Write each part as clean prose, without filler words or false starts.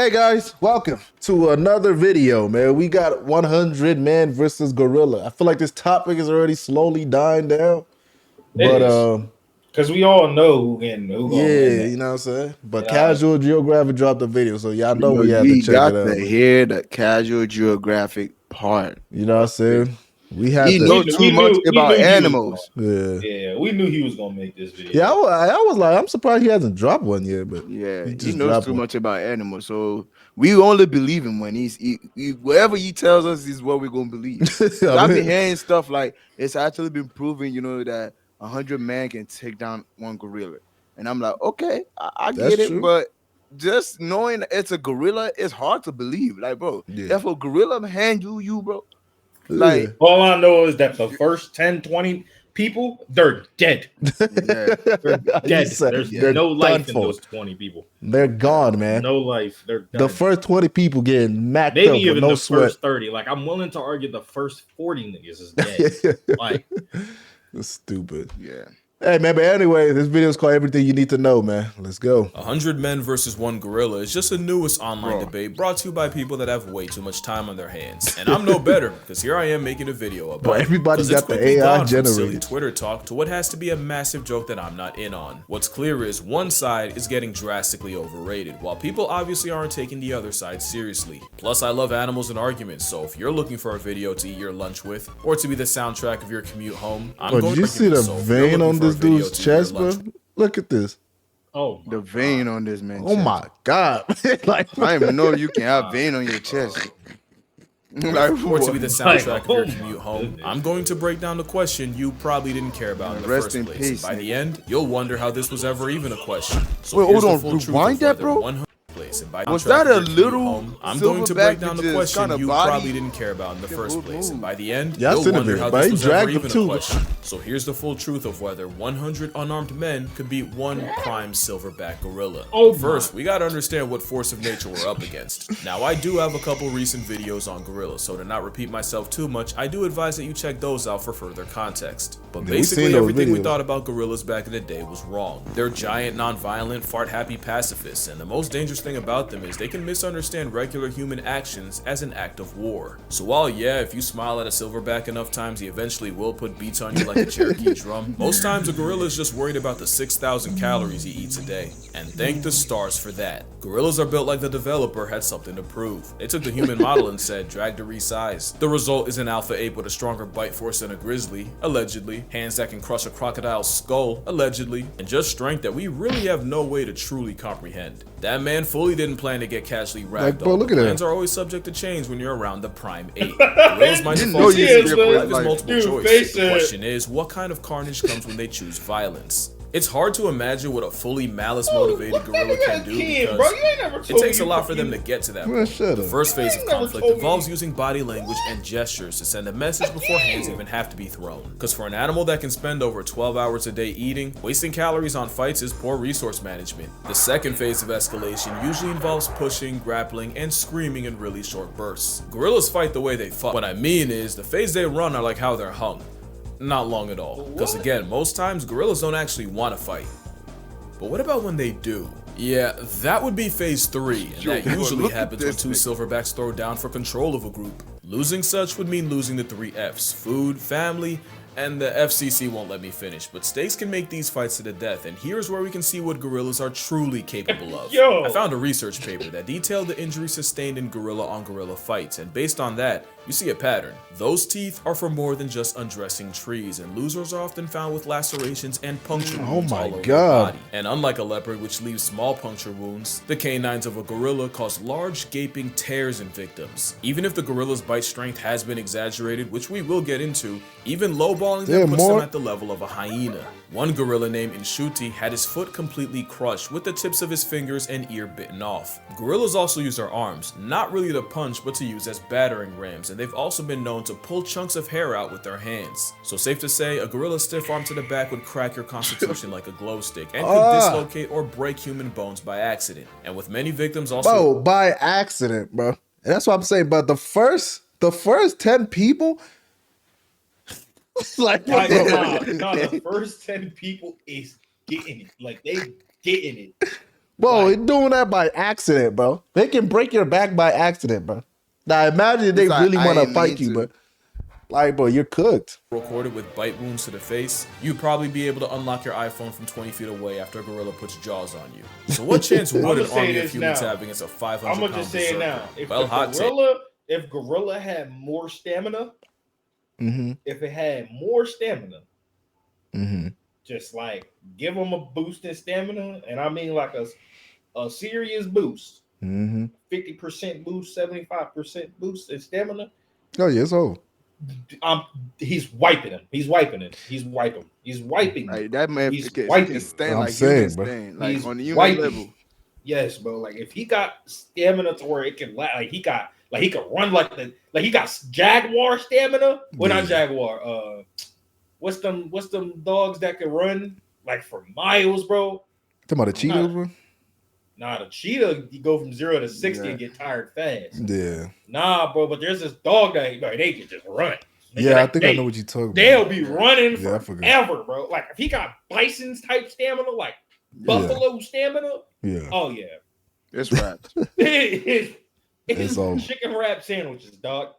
Hey guys, welcome to another video, man. We got 100 man versus gorilla. I feel like this topic is already slowly dying down, but because we all know who gonna win that. you know what I'm saying. But You know, Casual Geographic dropped the video, so y'all know we had to We check got it out. to hear the casual geographic part. You know what I'm saying? We had He to. know too much about animals. Yeah, we knew he was gonna make this video. Yeah, I was like, I'm surprised he hasn't dropped one yet, but Yeah, he he just knows dropped too one. much about animals. So we only believe him when whatever he tells us is what we're gonna believe. I've been hearing stuff like it's actually been proven, that 100 men can take down one gorilla, and I'm like, okay, I get it, true. but just knowing it's a gorilla, it's hard to believe. Like, bro, Yeah. if a gorilla handle you, bro, Yeah. all I know is that the first 10, 20 people, they're dead. Yeah. They're dead. There's no life in those 20 people. They're gone, man. No life. They're done. The first 20 people getting macked maybe up even with no the sweat. first 30. Like, I'm willing to argue the first 40 niggas is dead. Like, it's stupid. Yeah. Hey, man, but anyway, this video is called Everything You Need to Know, man. Let's go. 100 men versus one gorilla is just the newest online debate brought to you by people that have way too much time on their hands. And I'm no better, because here I am making a video about But everybody's got the AI generated. Twitter talk to what has to be a massive joke that I'm not in on. What's clear is one side is getting drastically overrated, while people obviously aren't taking the other side seriously. Plus, I love animals and arguments, so if you're looking for a video to eat your lunch with, or to be the soundtrack of your commute home, I'm going did you see the vein on this dude's chest, bro? Look at this. oh, The vein on this man. Oh my God. Like, I didn't even know you can have vein on your chest. Like, or to be the soundtrack of your commute home, I'm going to break down the question you probably didn't care about in the first place. Peace, By the end, you'll wonder how this was ever even a question. So wait, here's hold the on, full truth rewind of that, whether bro? 100 place. And by Was the that track a of your commute little home, I'm going to break down the question you body? probably didn't care about in the first place. And by the end, Yeah, you'll wonder how this was ever even a too. question. So here's the full truth of whether 100 unarmed men could beat one prime silverback gorilla. First, we gotta understand what force of nature we're up against. Now, I do have a couple recent videos on gorillas, so to not repeat myself too much, I do advise that you check those out for further context. But basically, everything we thought about gorillas back in the day was wrong. They're giant, non-violent, fart-happy pacifists, and the most dangerous thing about them is they can misunderstand regular human actions as an act of war. So while, yeah, if you smile at a silverback enough times, he eventually will put beats on you like a Cherokee drum, most times a gorilla is just worried about the 6,000 calories he eats a day. And thank the stars for that. Gorillas are built like the developer had something to prove. They took the human model and said, drag to resize. The result is an alpha ape with a stronger bite force than a grizzly, allegedly, hands that can crush a crocodile's skull, allegedly, and just strength that we really have no way to truly comprehend. That man fully didn't plan to get casually ragged on. look at Plans that. are always subject to change when you're around the prime ape. Gorillas might default to life is multiple choice. The question is, what kind of carnage comes when they choose violence? It's hard to imagine what a fully malice-motivated gorilla can do because it takes a lot for them to get to that point. The first phase of conflict involves using body language and gestures to send a message before hands even have to be thrown. Because for an animal that can spend over 12 hours a day eating, wasting calories on fights is poor resource management. The second phase of escalation usually involves pushing, grappling, and screaming in really short bursts. Gorillas fight the way they fight. What I mean is, the phase they run are like how they're hung. Not long at all, because again, most times gorillas don't actually want to fight. But what about when they do? Yeah, that would be phase 3, and that usually happens when two silverbacks throw down for control of a group. Losing such would mean losing the 3 Fs: food, family, and the FCC won't let me finish, but stakes can make these fights to the death, and here's where we can see what gorillas are truly capable of. I found a research paper that detailed the injuries sustained in gorilla-on-gorilla fights, and based on that, you see a pattern. Those teeth are for more than just undressing trees, and losers are often found with lacerations and puncture wounds all over the body. And unlike a leopard, which leaves small puncture wounds, the canines of a gorilla cause large gaping tears in victims. Even if the gorilla's bite strength has been exaggerated, which we will get into, even lowballing them puts them at the level of a hyena. One gorilla named Inshuti had his foot completely crushed with the tips of his fingers and ear bitten off. Gorillas also use their arms, not really to punch but to use as battering rams, and they've also been known to pull chunks of hair out with their hands. So safe to say, a gorilla's stiff arm to the back would crack your constitution like a glow stick and could dislocate or break human bones by accident. And with many victims also— Bro, by accident, bro. And that's what I'm saying, but the first 10 people, like, the first 10 people is getting it. Like, they getting it. Bro, they're doing that by accident, bro. They can break your back by accident, bro. Now imagine they really want to fight you, but like, bro, you're cooked. Recorded with bite wounds to the face, you'd probably be able to unlock your iPhone from 20 feet away after a gorilla puts jaws on you. So what chance would an army of humans have against a 500-pound I'm gonna just say it now. If gorilla had more stamina, if it had more stamina, just like give them a boost in stamina, and I mean like a serious boost, 50% boost, 75% boost in stamina. Oh yeah, so he's wiping him. He's wiping it. He's wiping. Like that man, he's wiping. Stand like saying, bro. Like he's on the human level. Yes, bro. Like if he got stamina to where it can, like he could run like he got jaguar stamina. Well, not jaguar. What's them dogs that can run like for miles, bro? Talking about the cheetahs, bro? Nah, the cheetah, you go from 0 to 60 and get tired fast. Yeah. Nah, bro, but there's this dog that they can just run. I think I know what you're talking about. They'll be running forever, bro. Like if he got Bison's type stamina, like buffalo stamina. Yeah. Oh yeah. It's wraps. it's chicken wrap sandwiches, dog.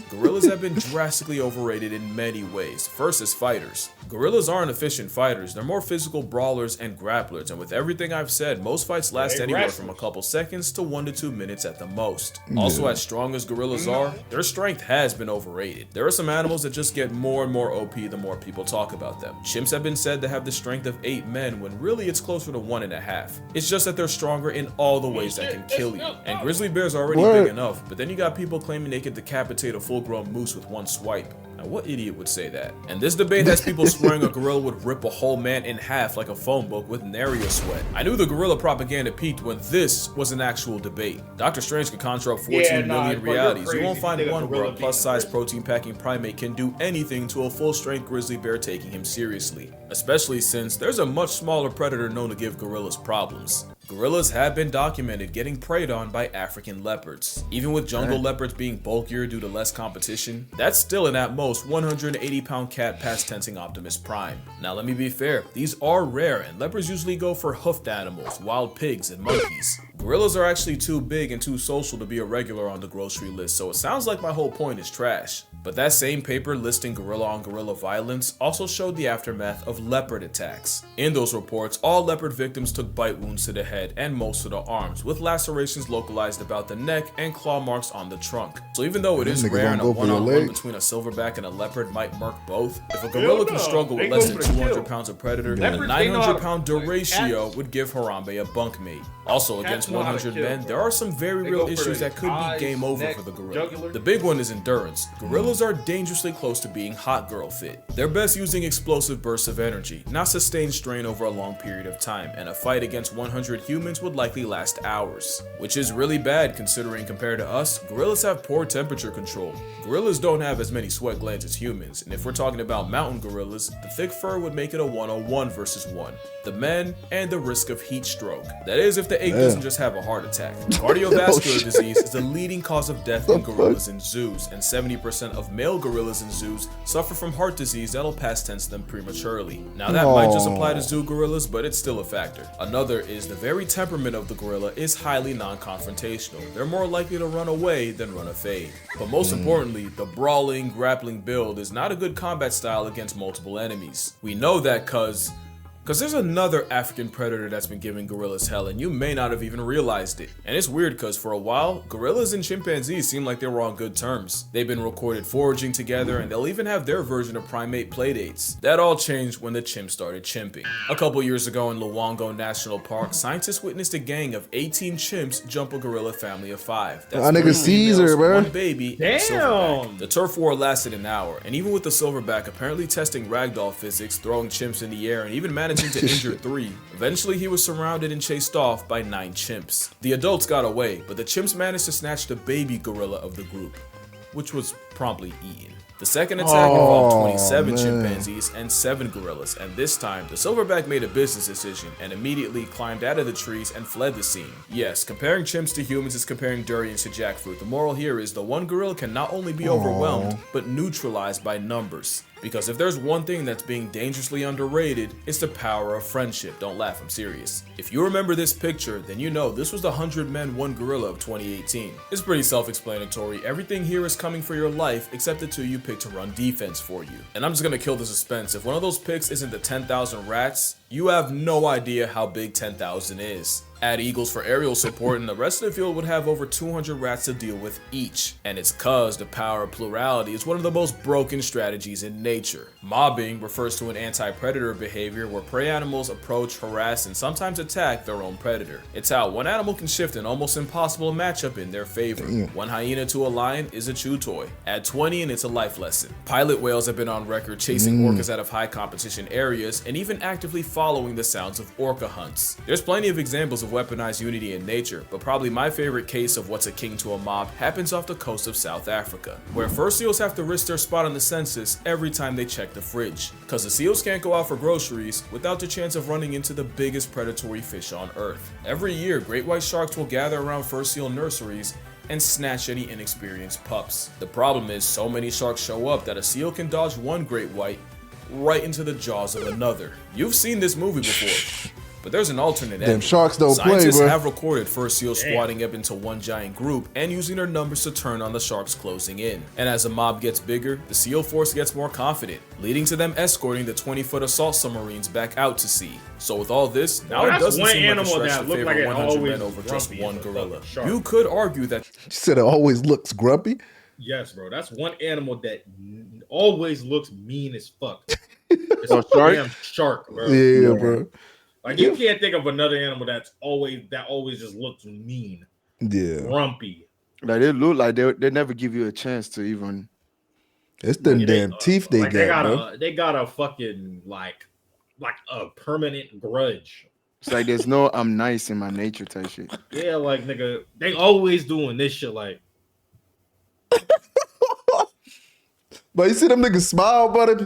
Gorillas have been drastically overrated in many ways. First, as fighters. Gorillas aren't efficient fighters, they're more physical brawlers and grapplers, and with everything I've said, most fights last anywhere from a couple seconds to 1 to 2 minutes at the most. Also, as strong as gorillas are, their strength has been overrated. There are some animals that just get more and more OP the more people talk about them. Chimps have been said to have the strength of 8 men when really it's closer to 1.5. It's just that they're stronger in all the ways that can kill you. And grizzly bears are already big enough, but then you got people claiming they can decapitate a full-grown moose with one swipe. Now, what idiot would say that? And this debate has people swearing a gorilla would rip a whole man in half like a phone book with nary a sweat. I knew the gorilla propaganda peaked when this was an actual debate. Dr. Strange could conjure up 14 million realities. You won't find one where a plus-size protein-packing primate can do anything to a full-strength grizzly bear taking him seriously. Especially since there's a much smaller predator known to give gorillas problems. Gorillas have been documented getting preyed on by African leopards. Even with jungle leopards being bulkier due to less competition, that's still an at most 180-pound cat past tensing Optimus Prime. Now let me be fair, these are rare and leopards usually go for hoofed animals, wild pigs, and monkeys. Gorillas are actually too big and too social to be a regular on the grocery list, so it sounds like my whole point is trash. But that same paper listing gorilla on gorilla violence also showed the aftermath of leopard attacks. In those reports, all leopard victims took bite wounds to the head and most of the arms, with lacerations localized about the neck and claw marks on the trunk. So even though it is rare and a one-on-one between a silverback and a leopard might murk both, if a gorilla can struggle with less than 200 pounds of predator, then a 900-pound Duratio would give Harambe a bunkmate. Also, against 100 men, there are some very real issues that could be game over for the gorilla. The big one is endurance. Gorillas are dangerously close to being hot girl fit. They're best using explosive bursts of energy, not sustained strain over a long period of time, and a fight against 100 humans would likely last hours. Which is really bad considering compared to us, gorillas have poor temperature control. Gorillas don't have as many sweat glands as humans, and if we're talking about mountain gorillas, the thick fur would make it a 1-on-1 versus 1. The men and the risk of heat stroke. That is if the ape doesn't just have a heart attack. Cardiovascular disease is the leading cause of death in gorillas in zoos, and 70% of male gorillas in zoos suffer from heart disease that'll past tense them prematurely. Now that might just apply to zoo gorillas, but it's still a factor. Another is the very temperament of the gorilla is highly non-confrontational. They're more likely to run away than run a fade. But most importantly, the brawling, grappling build is not a good combat style against multiple enemies. We know that cause there's another African predator that's been giving gorillas hell, and you may not have even realized it. And it's weird because for a while, gorillas and chimpanzees seem like they were on good terms. They've been recorded foraging together, and they'll even have their version of primate playdates. That all changed when the chimps started chimping. A couple years ago in Luongo National Park, scientists witnessed a gang of 18 chimps jump a gorilla family of 5. That's nigga Caesar, bro. One baby, and a silverback. The turf war lasted an hour, and even with the silverback apparently testing ragdoll physics, throwing chimps in the air, and even managing to injure 3. Eventually, he was surrounded and chased off by 9 chimps. The adults got away, but the chimps managed to snatch the baby gorilla of the group, which was promptly eaten. The second attack involved 27 chimpanzees and 7 gorillas, and this time, the silverback made a business decision and immediately climbed out of the trees and fled the scene. Yes, comparing chimps to humans is comparing durians to jackfruit. The moral here is the one gorilla can not only be overwhelmed, but neutralized by numbers. Because if there's one thing that's being dangerously underrated, it's the power of friendship. Don't laugh, I'm serious. If you remember this picture, then you know this was the 100 Men 1 Gorilla of 2018. It's pretty self-explanatory. Everything here is coming for your life except the two you pick to run defense for you. And I'm just gonna kill the suspense. If one of those picks isn't the 10,000 rats, you have no idea how big 10,000 is. Add Eagles for aerial support and the rest of the field would have over 200 rats to deal with each. And it's cause the power of plurality is one of the most broken strategies in nature. Mobbing refers to an anti-predator behavior where prey animals approach, harass, and sometimes attack their own predator. It's how one animal can shift an almost impossible matchup in their favor. One hyena to a lion is a chew toy. Add 20 and it's a life lesson. Pilot whales have been on record chasing orcas out of high competition areas and even actively following the sounds of orca hunts. There's plenty of examples of weaponized unity in nature, but probably my favorite case of what's akin to a mob happens off the coast of South Africa, where fur seals have to risk their spot on the census every time they check the fridge, cause the seals can't go out for groceries without the chance of running into the biggest predatory fish on earth. Every year, great white sharks will gather around fur seal nurseries and snatch any inexperienced pups. The problem is so many sharks show up that a seal can dodge one great white right into the jaws of another. You've seen this movie before. But there's an alternate ending. Them sharks don't play, bro. Scientists have recorded fur seals squatting up into one giant group and using their numbers to turn on the sharks closing in. And as the mob gets bigger, the seal force gets more confident, leading to them escorting the 20-foot assault submarines back out to sea. So with all this, now it doesn't seem like a stretch to favor 100 men over just one gorilla. You could argue that... You said it always looks grumpy? Yes, bro. That's one animal that always looks mean as fuck. It's a shark? Damn shark, bro. Yeah, bro. Like you can't think of another animal that always just looks mean. Yeah. Grumpy. Like they look like they never give you a chance to even. It's them damn teeth they like got, bro. They got a fucking like a permanent grudge. It's like there's no I'm nice in my nature type shit. Yeah, like nigga, they always doing this shit like. But you see them niggas smile, buddy.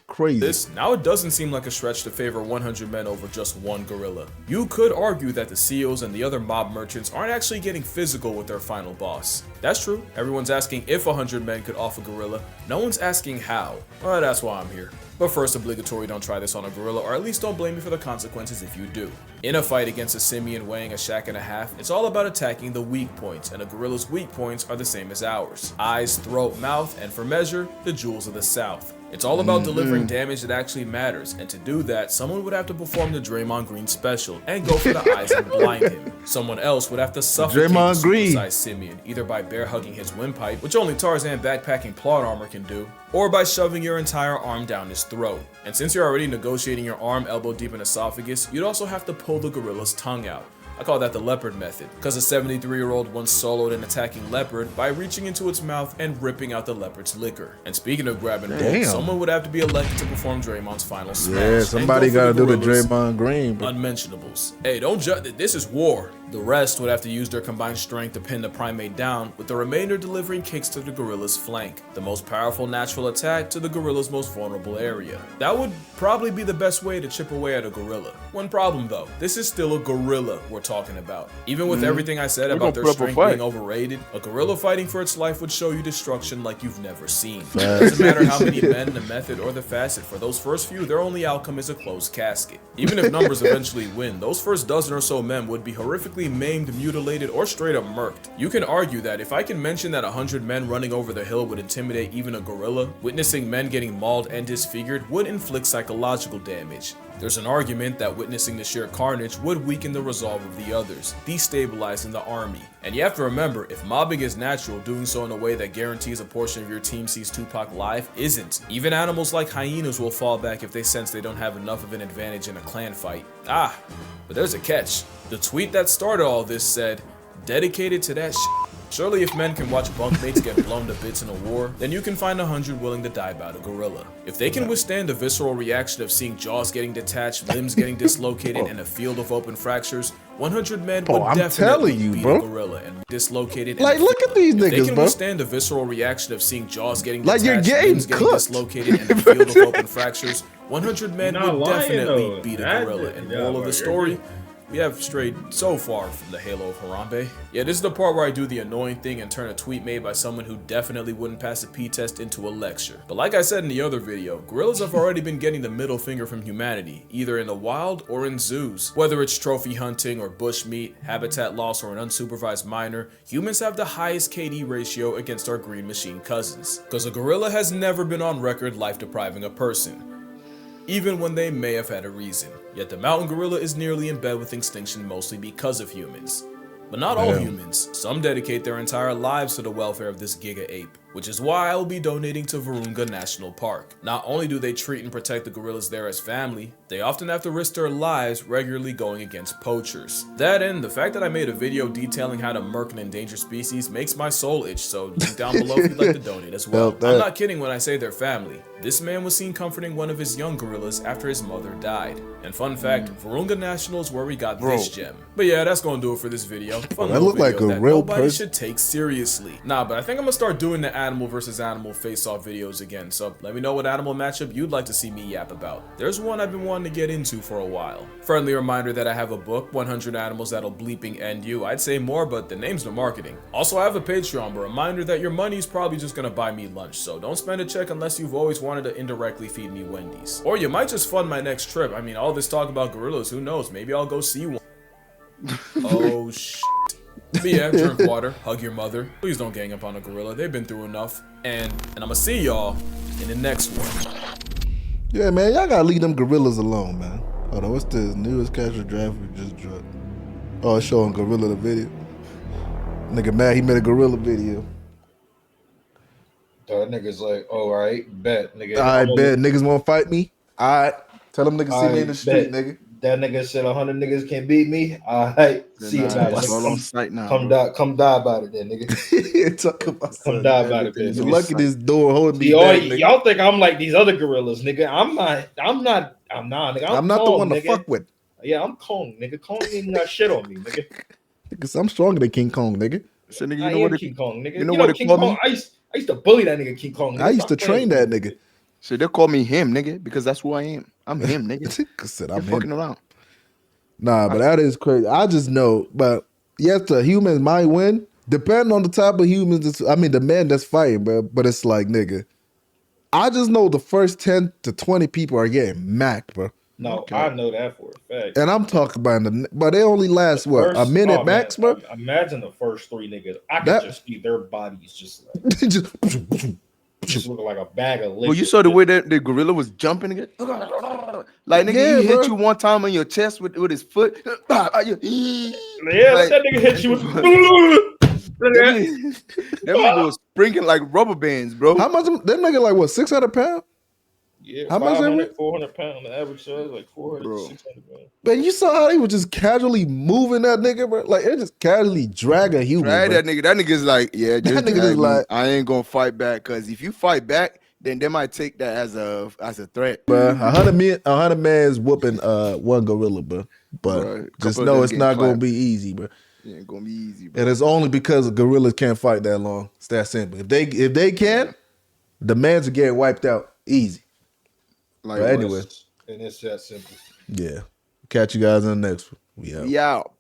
Crazy. Now it doesn't seem like a stretch to favor 100 men over just one gorilla. You could argue that the CEOs and the other mob merchants aren't actually getting physical with their final boss. That's true. Everyone's asking if 100 men could off a gorilla. No one's asking how. Well, that's why I'm here. But first, obligatory, don't try this on a gorilla, or at least don't blame me for the consequences if you do. In a fight against a simian weighing a shack and a half, it's all about attacking the weak points, and a gorilla's weak points are the same as ours. Eyes, throat, mouth, and for measure, the jewels of the South. It's all about delivering damage that actually matters, and to do that, someone would have to perform the Draymond Green special and go for the eyes and blind him. Someone else would have to suffocate the super-sized simian, either by bear hugging his windpipe, which only Tarzan backpacking plot armor can do, or by shoving your entire arm down his throat. And since you're already negotiating your arm elbow deep in esophagus, you'd also have to pull the gorilla's tongue out. I call that the leopard method, because a 73-year-old once soloed an attacking leopard by reaching into its mouth and ripping out the leopard's liquor. And speaking of grabbing balls, someone would have to be elected to perform Draymond's final smash. Yeah, somebody gotta do the Draymond Green. Bro. Unmentionables. Hey, don't judge. This is war. The rest would have to use their combined strength to pin the primate down, with the remainder delivering kicks to the gorilla's flank, the most powerful natural attack to the gorilla's most vulnerable area. That would probably be the best way to chip away at a gorilla. One problem though, this is still a gorilla we're talking about. Even with everything I said about their strength being overrated, a gorilla fighting for its life would show you destruction like you've never seen. It doesn't matter how many men, the method, or the facet, for those first few, their only outcome is a closed casket. Even if numbers eventually win, those first dozen or so men would be horrifically maimed, mutilated, or straight up murked. You can argue that if I can mention that 100 men running over the hill would intimidate even a gorilla, witnessing men getting mauled and disfigured would inflict psychological damage. There's an argument that witnessing the sheer carnage would weaken the resolve of the others, destabilizing the army. And you have to remember, if mobbing is natural, doing so in a way that guarantees a portion of your team sees Tupac live isn't. Even animals like hyenas will fall back if they sense they don't have enough of an advantage in a clan fight. But there's a catch. The tweet that started all this said, "Dedicated to that shit." Surely if men can watch bunkmates get blown to bits in a war, then you can find 100 willing to die about a gorilla. If they can withstand the visceral reaction of seeing jaws getting detached, limbs getting dislocated, and a field of open fractures, 100 men would definitely beat a gorilla and dislocated. Like, look at these niggas, bro. They can withstand the visceral reaction of seeing jaws getting detached, like you're getting limbs getting dislocated, and a field of open fractures. 100 men would definitely beat a gorilla. And moral of the story, We have strayed so far from the halo of Harambe. Yeah, this is the part where I do the annoying thing and turn a tweet made by someone who definitely wouldn't pass a P-test into a lecture. But like I said in the other video, gorillas have already been getting the middle finger from humanity, either in the wild or in zoos. Whether it's trophy hunting or bushmeat, habitat loss or an unsupervised minor, humans have the highest KD ratio against our green machine cousins. Because a gorilla has never been on record life-depriving a person, even when they may have had a reason. Yet the mountain gorilla is nearly in bed with extinction mostly because of humans. But not all humans. Some dedicate their entire lives to the welfare of this giga ape, which is why I will be donating to Virunga National Park. Not only do they treat and protect the gorillas there as family, they often have to risk their lives regularly going against poachers. That and the fact that I made a video detailing how to murk an endangered species makes my soul itch, so link down below if you'd like to donate as well. I'm not kidding when I say they're family. This man was seen comforting one of his young gorillas after his mother died. And fun fact, Virunga National is where we got this gem. But yeah, that's gonna do it for this video. Fun that looked like a real nobody person. should take seriously. Nah, but I think I'm gonna start doing the animal versus animal face-off videos again, so let me know what animal matchup you'd like to see me yap about. There's one I've been wanting to get into for a while. Friendly reminder that I have a book, 100 Animals That'll Bleeping End You. I'd say more, but the name's the marketing. Also, I have a Patreon, but reminder that your money's probably just gonna buy me lunch, so don't spend a check unless you've always wanted to indirectly feed me Wendy's. Or you might just fund my next trip. I mean, all this talk about gorillas, who knows? Maybe I'll go see one. Oh, shit. But yeah, drink water, hug your mother. Please don't gang up on a gorilla. They've been through enough. And I'm gonna see y'all in the next one. Yeah, man, y'all gotta leave them gorillas alone, man. Hold on, what's this newest casual draft we just dropped? Oh, it's showing gorilla the video. Nigga mad he made a gorilla video. That nigga's like, oh, all right, bet, nigga. I bet niggas won't fight me. All right, tell them niggas see me in the street, nigga. That nigga said 100 niggas can't beat me. All right, see about it. All on site now. Come die about it, then, nigga. Talk about come die about it, bitch. You're lucky this door holding me back, y'all think I'm like these other gorillas, nigga. I'm not, nigga. I'm not Kong, the one to nigga. fuck with. Yeah, I'm Kong, nigga. Kong ain't got shit on me, nigga. Because I'm stronger than King Kong, nigga. So, nigga, I am King Kong, nigga. You know what King Kong? I used to bully that nigga King Kong. Nigga. I used to train that nigga. So they call me him, nigga, because that's who I am. I'm him, nigga. Because I'm fucking around. Nah, but that is crazy. I just know, but yes, the humans might win, depending on the type of humans. I mean, the man that's fighting, bro. But it's like, nigga, I just know the first 10 to 20 people are getting macked, bro. No, okay. I know that for a fact. And I'm talking about, but they only last, a minute max, bro? Imagine the first 3 niggas. I could just see their bodies just like... just looking like a bag of liquid. Well, you saw the way that the gorilla was jumping again. Like, nigga, he hit you one time on your chest with his foot. Yeah, like, that nigga hit you with. That nigga was sprinkling like rubber bands, bro. How much? That nigga like what? 600 pounds? Yeah, how much? 400 pounds. The average size like 400, 600 pounds. But you saw how he was just casually moving that nigga, bro. Like it just casually drag a human. Drag that nigga. That nigga's like, yeah, just that nigga is like, I ain't gonna fight back because if you fight back, then they might take that as a threat. Bro, 100 man's whooping one gorilla, bro. But just know it's not gonna be easy, bro. It ain't gonna be easy, bro. And it's only because gorillas can't fight that long. It's that simple. If they can, the man's are getting wiped out easy. Like but anyway, and it's that simple. Yeah. Catch you guys in the next one. We out.